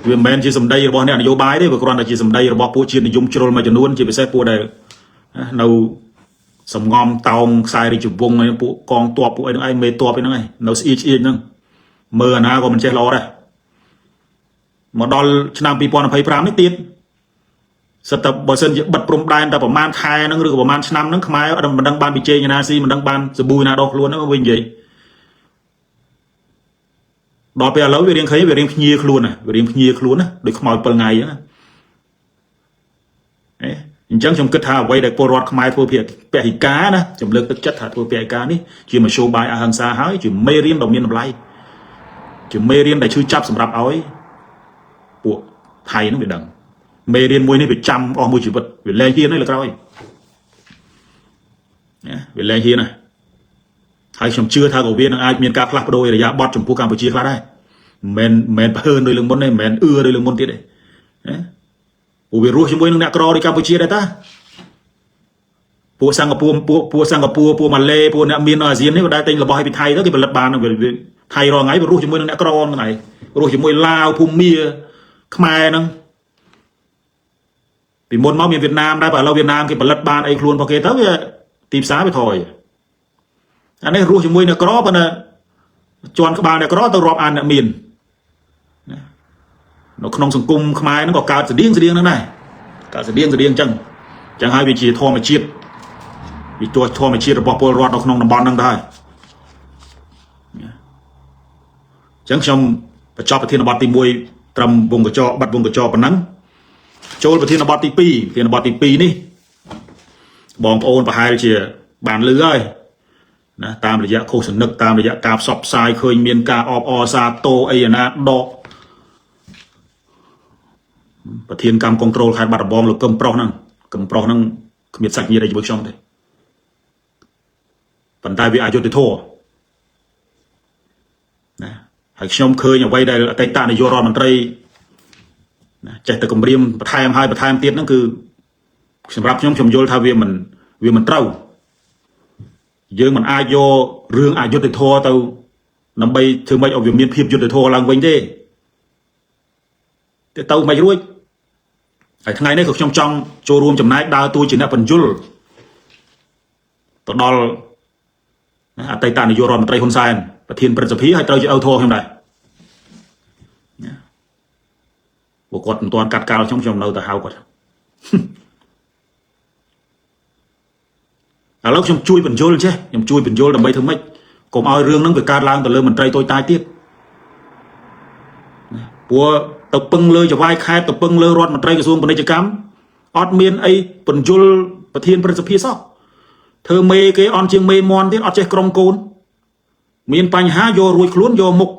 វាមិនមែនជាសម្ដីរបស់អ្នកនយោបាយទេវាគ្រាន់តែជាសម្ដីរបស់ពួកជាតិនិយមជ្រុលមួយចំនួនជាពិសេសពួកដែលនៅសំងំតោងខ្សែរាជវង្សឯពួកកងទ័ពពួកអីហ្នឹងឯងមេទ័ពអីហ្នឹងឯងនៅស្អៀកហ្នឹងមើលអាណាក៏មិនចេះល្អដែរមកដល់ឆ្នាំ2025នេះទៀតសិតតែបើសិនជាបិទព្រំដែនតែប្រហែលខែហ្នឹងឬក៏ប្រហែលឆ្នាំហ្នឹងខ្មែរអត់មិនដឹងបានបិជែងណាស៊ីមិនដឹងបានសប៊ូណាដោះខ្លួនហ្នឹងវិញនិយាយដល់ពេលឥឡូវវារៀងឃើញវារៀងភ្ញាខ្លួនណាវារៀងភ្ញាខ្លួនណាដូចខ្មោច7ថ្ងៃអញ្ចឹងអញ្ចឹងខ្ញុំគិតថាអ្វីដែលពលរដ្ឋខ្មែរធ្វើពហិការណាខ្ញុំលើកទឹកចិត្តថាធ្វើពហិការនេះជាមធ្យោបាយអហិង្សាហើយជាមេរៀនដ៏មានតម្លៃជាមេរៀនដែលឈឺចាប់សម្រាប់ឲ្យពួកថៃហ្នឹងវាដឹងមេរៀនមួយនេះវាចាំអស់មួយជីវិតវាលែងហ៊ានទេលើក្រោយណាវាលែងហ៊ានណាហើយខ្ញុំជឿថាក៏វានឹងអាចមានការផ្លាស់ប្ដូររយៈបត់ចំពោះកម្ពុជាខ្លះដែរមិនភើនដោយលឹងមុនទេមិនអឺដោយលឹងមុនទៀតទេណាពួកវារស់ជាមួយនឹងអ្នកក្រដូចកម្ពុជាដែរតាពួកសិង្ហបុរីពួកម៉ាឡេពួកអ្នកមាននៅអាស៊ាននេះក៏ដែរតែរបស់ឲ្យពីថៃទៅគេផលិតបានថៃរងថ្ងៃវារស់ជាមួយនឹងអ្នកក្រហ្នឹងហើយរស់ជាមួយឡាវភូមាខ្មែរហ្នឹងពីមុនមកមានវៀតណាមដែរបើឥឡូវវៀតណាមគេផលិតបានអីខ្លួនរបស់គេទៅវាទីផ្សារវាថយអានេះរស់ជាមួយអ្នកក្រប៉ុន្តែជន់ក្បាលអ្នកក្រទៅរាប់អានអ្នកមាននៅក្នុងសង្គមខ្មែរហ្នឹងក៏កើតស្តៀងហ្នឹងដែរកើតស្តៀងអញ្ចឹងហើយវាជាធម្មជាតិវាទោះធម្មជាតិរបស់ពលរដ្ឋនៅក្នុងតំបន់ហ្នឹងដែរអញ្ចឹងខ្ញុំបញ្ចប់ប្រធានបទទី1ត្រឹមវងកញ្ចក់បាត់វងកញ្ចក់ប៉ុណ្ណឹងចូលប្រធានបទទី2ប្រធានបទទី2នេះបងប្អូនប្រហែលជាបានលឺហើយណាតាមរយៈឃោសនិកតាមរយៈការផ្សព្វផ្សាយឃើញមានការអបអរសាទរអីណាដកប្រធានកម្មគ្រប់គ្រងខេត្តបាត់ដំបងលោកកឹមប្រុសហ្នឹងគ្មានសាច់ញាតិអីជាមួយខ្ញុំទេប៉ុន្តែវាអយុត្តិធម៌ណាហើយខ្ញុំឃើញអ្វីដែលអតីតនាយករដ្ឋមន្ត្រីណាចេះតែគម្រាមបន្ថែមទៀតហ្នឹងគឺសម្រាប់ខ្ញុំយល់ថាវាមិនត្រូវយើងមិនអាចយករឿងអយុត្តិធម៌ទៅដើម្បីធ្វើម៉េចឲ្យវាមានភាពយុត្តិធម៌ឡើងវិញទេទៅមិនរួចហើយថ្ងៃនេះក៏ខ្ញុំចង់ចូលរួមចំណែកដើរតួជាអ្នកបញ្យលទៅដល់អតីតនាយករដ្ឋមន្ត្រីហ៊ុនសែនប្រធានព្រឹទ្ធសភាហើយត្រូវជាឪធរខ្ញុំដែរពួកគាត់មិនទាន់កាត់កាលខ្ញុំនៅតែហៅគាត់ឥឡូវខ្ញុំជួយបញ្យលចេះខ្ញុំជួយបញ្យលដើម្បីធ្វើម៉េចកុំឲ្យរឿងហ្នឹងវាកើតឡើងទៅលើមន្ត្រីតូចតាចទៀតព្រោះទៅពឹងលើចវាយខេត្តទៅពឹងលើរដ្ឋមន្ត្រីក្រសួងពាណិជ្ជកម្មអត់មានអីបញ្យលប្រធានព្រឹទ្ធសភាសោះធ្វើមេគេអន់ជាងមេមន់ទៀតអត់ចេះក្រុមកូនមានបញ្ហាយករួចខ្លួនយកមុខ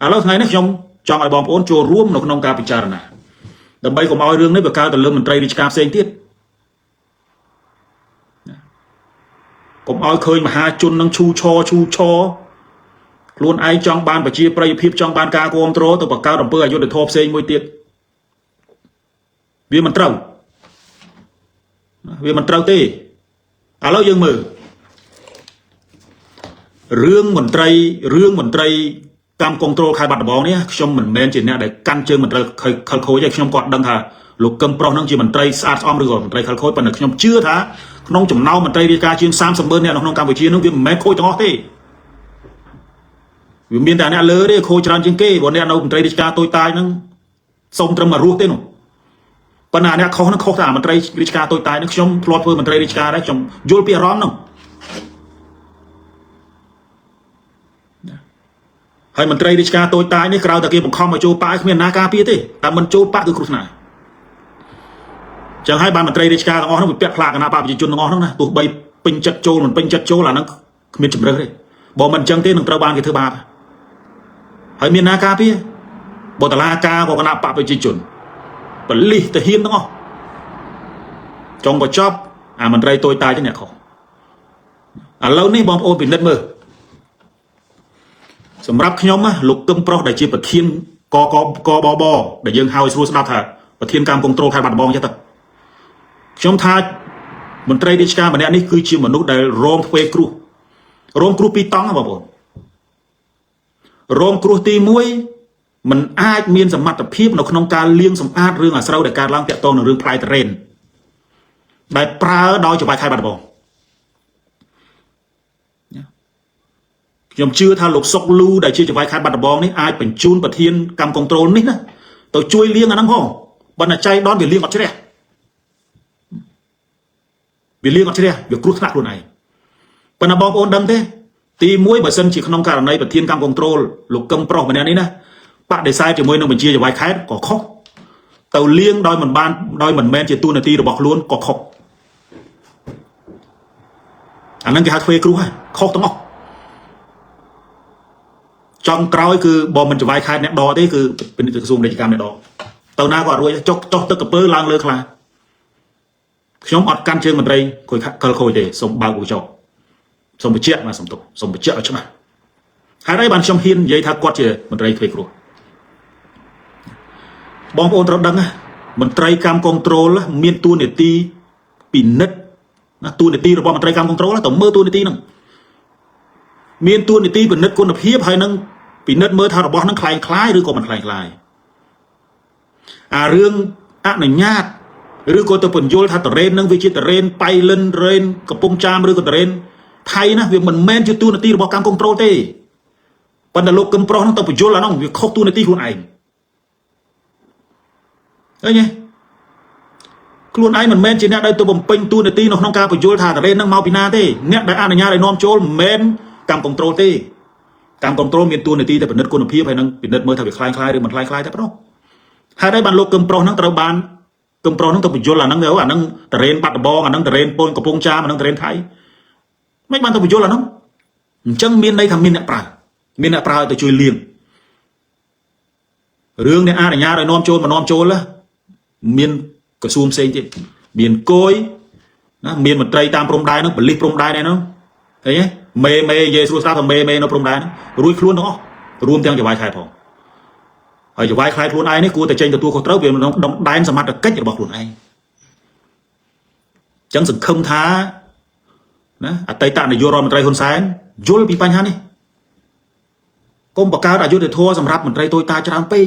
ឥឡូវថ្ងៃនេះខ្ញុំចង់ឲ្យបងប្អូនចូលរួមនៅក្នុងការពិចារណាដើម្បីកុំឲ្យរឿងនេះវាកើតទៅលើមន្ត្រីរាជការផ្សេងទៀតកុំឲ្យឃើញមហាជននឹងឈូឆខ្លួនឯងចង់បានប្រជាប្រិយភាពចង់បានការគ្រប់គ្រងទៅបង្កើតអំពើអយុត្តិធម៌ផ្សេងមួយទៀតវាមិនត្រូវទេឥឡូវយើងមើលរឿងមន្ត្រីកម្មគ្រប់គ្រងខេត្តបាត់ដំបងនេះខ្ញុំមិនមែនជាអ្នកដែលកាន់ជើងមន្ត្រីខលខូចទេខ្ញុំគាត់ដឹងថាលោកកឹមប្រុសនឹងជាមន្ត្រីស្អាតស្អំឬក៏មន្ត្រីខលខូចប៉ុន្តែខ្ញុំជឿថាក្នុងចំណោមមន្ត្រីរាជការជាង30,000នាក់នៅក្នុងកម្ពុជានឹងវាមិនមែនខូចទាំងអស់ទេវាមានតែអ្នកលើទេខូចច្រើនជាងគេបើអ្នកនៅមន្ត្រីរាជការតូចតាចហ្នឹងសុំត្រឹមមករស់ទេនោះប៉ុន្តែអ្នកខុសហ្នឹងខុសតែមន្ត្រីរាជការតូចតាចហ្នឹងខ្ញុំធ្លាប់ធ្វើមន្ត្រីរាជការដែរខ្ញុំយល់ពីអារម្មណ៍ហ្នឹងហើយមន្ត្រីរាជការតូចតាចនេះក្រៅតែគេបង្ខំឲ្យចូលប៉ាគ្មានណាការពារទេតែមិនចូលប៉ាគឺគ្រោះថ្នាក់ចឹងហើយបានមន្ត្រីរាជការទាំងអស់ហ្នឹងវាពាក់ផ្លាកគណៈបកប្រជាជនទាំងអស់ហ្នឹងណាទោះបីពេញចិត្តចូលមិនពេញចិត្តចូលអាហ្នឹងគ្មានជំរឿសទេបើមិនអញ្ចឹងទេនឹងត្រូវបានគេធ្វើបាបហើយមានណាការពារបើតឡាការក៏គណៈបកប្រជាជនបលិសទៅហ៊ានទាំងអស់ trong một job mình đây tôi tai chứ nhẹ khổ lâu nay bom ôn bị đất mơสำหรับខ្ញុំលោកកឹមប្រុសដែលជាប្រធានកបដែលយើងហៅស្រួលស្ដាប់ថាប្រធានកម្មគ្រប់គ្រងខេត្តបាត់ដំបងចឹងទៅខ្ញុំថាមន្ត្រីរាជការម្នាក់នេះគឺជាមនុស្សដែលរងធ្វើគ្រោះពីរតង់បងប្អូនរងគ្រោះទី1มันអាចមានសមត្ថភាពនៅក្នុងការលាងសម្អាតរឿងអាស្រូវដែលកើតឡើងតាក់ទងនឹងរឿងផ្លែតរ៉េនដែលប្រើដោយចៅហ្វាយខេត្តបាត់ដំបងខ្ញុំជឿថាលោកសុកលូដែលជាចៅហ្វាយខេត្តបាត់ដំបងនេះអាចបញ្ជូនប្រធានកម្មគ្រប់គ្រងនេះណាទៅជួយលាងអាហ្នឹងផងបើណាចៃដនវាលាងអត់ជ្រះវាគ្រោះថ្នាក់ខ្លួនឯងប៉ុន្តែបងប្អូនដឹងទេទី1បើសិនជាក្នុងករណីប្រធានកម្មគ្រប់គ្រងលោកកឹមប្រុសម្នាក់នេះណាបដិសេធជាមួយនឹងបញ្ជាចៅហ្វាយខេត្តក៏ខុសទៅលាងដោយមិនមែនជាទូនាទីរបស់ខ្លួនក៏ខុសអាហ្នឹងគេហៅធ្វើគ្រោះហើយខុសទាំងអស់ចង់ក្រោយគឺបើមិនចវាយខេត្តអ្នកដកទេគឺពាណិជ្ជក្រសួងរាជការអ្នកដកទៅណាក៏រួចចុះទឹកកពើឡើងលើខ្លាខ្ញុំអត់កាន់ជើងមន្ត្រីគួយកលខូចទេសូមបើកវចោសូមបញ្ជាក់មកសូមបញ្ជាក់ឲ្យច្បាស់ហើយបានខ្ញុំហ៊ាននិយាយថាគាត់ជាមន្ត្រីធ្វើគ្រោះបងប្អូនត្រូវដឹងមន្ត្រីកម្មគ្រប់គ្រងមានតួនាទីពិនិត្យណាតួនាទីរបស់មន្ត្រីកម្មគ្រប់គ្រងទៅមើលតួនាទីហ្នឹងមានតួនាទីពិនិត្យគុណភាពហើយនឹងពិនិត្យមើលថារបស់ហ្នឹងคล้ายឬក៏មិនคล้ายអារឿងអនុញ្ញាតឬក៏ទៅពន្យល់ថាតរ៉េនហ្នឹងវាជាតរ៉េនប៉ៃលិនរ៉េនកំពង់ចាមឬក៏តរ៉េនថៃណាវាមិនមែនជាតួនាទីរបស់កម្មគ្រប់គ្រងទេប៉ុន្តែលោកកឹមប្រុសហ្នឹងទៅពន្យល់អាហ្នឹងវាខុសតួនាទីខ្លួនឯងឃើញទេខ្លួនឯងមិនមែនជាអ្នកដែលទៅបំពេញតួនាទីនៅក្នុងការពន្យល់ថាតរ៉េនហ្នឹងមកពីណាទេអ្នកដែលអនុញ្ញាតឲ្យនាំចូលមិនមែនកម្មគ្រប់គ្រងទេកម្មគ្រប់គ្រងមានតួនាទីតែពិនិត្យគុណភាពហើយនឹងពិនិត្យមើលថាវាคล้ายឬមិនคล้ายតែប៉ុណ្ណោះហើយបានលោកកឹមប្រុសហ្នឹងត្រូវបានកឹមប្រុសហ្នឹងទៅបញ្យល់អាហ្នឹងទៅអាហ្នឹងតរ៉េនបាត់ដំបងអាហ្នឹងតរ៉េនពូនកំពង់ចាមអាហ្នឹងតរ៉េនថៃមិនបានទៅបញ្យល់អាហ្នឹងអញ្ចឹងមានន័យថាមានអ្នកប្រើឲ្យទៅជួយលាងរឿងអ្នកអនុញ្ញាតឲ្យនាំចូលមកនាំចូលមានក្រសួងផ្សេងទៀតមានគយណាមានមន្ត្រីតាមព្រំដែនហ្នឹងប៉ូលីសព្រំដែនហ្នឹងឃើញទេមេនិយាយស្រួលស្ដាប់ថាមេនៅព្រំដែនរួចខ្លួនទាំងអស់រួមទាំងចវាយខែផងហើយចវាយខែខ្លួនឯងនេះគួរតែចេញទទួលខុសត្រូវវាក្នុងដែនសមត្ថកិច្ចរបស់ខ្លួនឯងអញ្ចឹងសង្ឃឹមថាណាអតីតនាយករដ្ឋមន្ត្រីហ៊ុនសែនយល់ពីបញ្ហានេះកុំបង្កើតអយុត្តិធម៌សម្រាប់មន្ត្រីតូចតាចច្រើនពេក